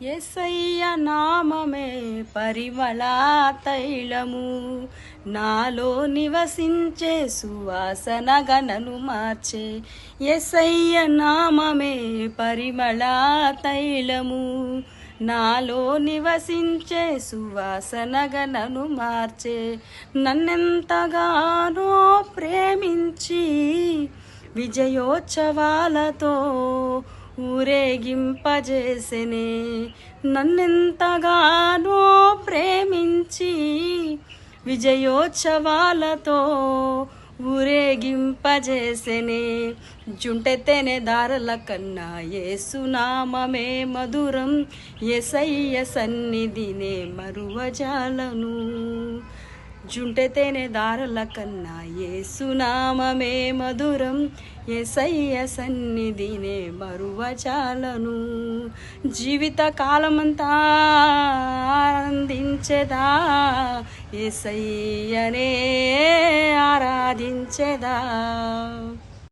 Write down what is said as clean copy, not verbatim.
యేసయ్య నామమే పరిమళ తైలము, నాలో నివసించే సువాసన గణను మార్చే. యేసయ్య నామమే పరిమళ తైలము, నాలో నివసించే సువాసన గణను మార్చే. నన్నెంతగానో ప్రేమించి విజయోత్సవాలతో ఊరేగింపజేసెనే. నన్నెంతగానో ప్రేమించి విజయోత్సవాలతో ఊరేగింపజేసెనే. జుంటెతెనె దారల కన్నా యేసునామమే మధురం, యేసయ్య సన్నిధినే మరువజాలను. జుంటెతెనె దారల కన్నా యేసునామమే మధురం, యేసయ్య సన్నిధినే మరువజాలను. జీవిత కాలమంతా ఆనందించెదా, యేసయ్యనే ఆరాధించెదా.